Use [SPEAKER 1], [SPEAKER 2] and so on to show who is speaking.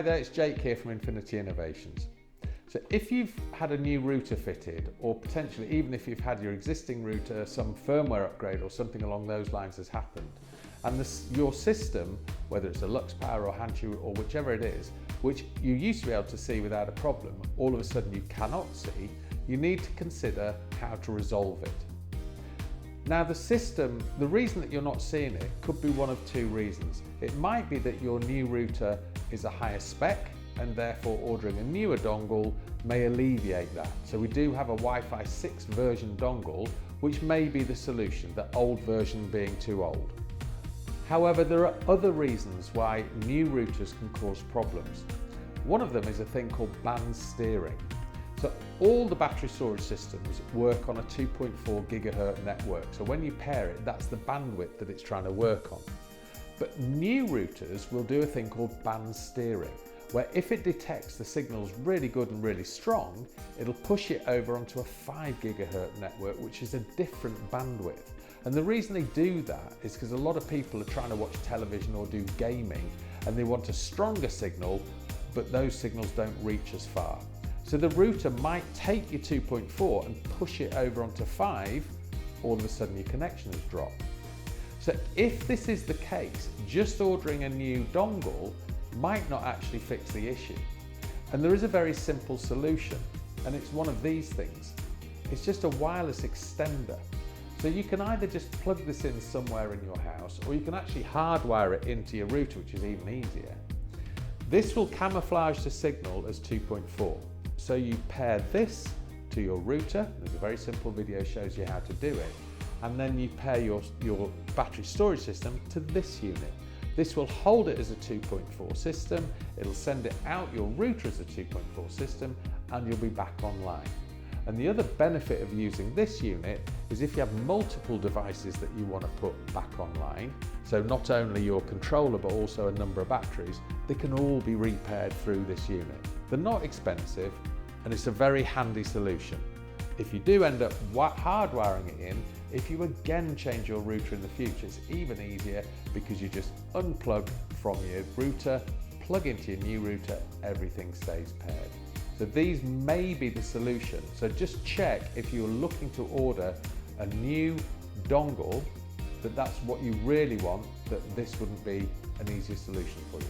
[SPEAKER 1] Hi there, it's Jake here from Infinity Innovations. So if you've had a new router fitted, or potentially even if you've had your existing router, some firmware upgrade or something along those lines has happened, and your system, whether it's a LuxPower or HANCHU or whichever it is, which you used to be able to see without a problem, all of a sudden you cannot see, you need to consider how to resolve it. Now the reason that you're not seeing it could be one of two reasons. It might be that your new router is a higher spec and therefore ordering a newer dongle may alleviate that. So we do have a Wi-Fi 6 version dongle, which may be the solution, the old version being too old. However, there are other reasons why new routers can cause problems. One of them is a thing called band steering. So all the battery storage systems work on a 2.4 gigahertz network. So when you pair it, that's the bandwidth that it's trying to work on. But new routers will do a thing called band steering, where if it detects the signal's really good and really strong, it'll push it over onto a 5 gigahertz network, which is a different bandwidth. And the reason they do that is because a lot of people are trying to watch television or do gaming, and they want a stronger signal, but those signals don't reach as far. So the router might take your 2.4 and push it over onto 5, all of a sudden your connection has dropped. So if this is the case, just ordering a new dongle might not actually fix the issue. And there is a very simple solution, and it's one of these things. It's just a wireless extender. So you can either just plug this in somewhere in your house, or you can actually hardwire it into your router, which is even easier. This will camouflage the signal as 2.4. So you pair this to your router, there's a very simple video shows you how to do it, and then you pair your battery storage system to this unit. This will hold it as a 2.4 system, it'll send it out your router as a 2.4 system, and you'll be back online. And the other benefit of using this unit is if you have multiple devices that you want to put back online, so not only your controller but also a number of batteries, they can all be repaired through this unit. They're not expensive and it's a very handy solution. If you do end up hardwiring it in, if you again change your router in the future, it's even easier because you just unplug from your router, plug into your new router, everything stays paired. So these may be the solution. So just check if you're looking to order a new dongle, that's what you really want, that this wouldn't be an easier solution for you.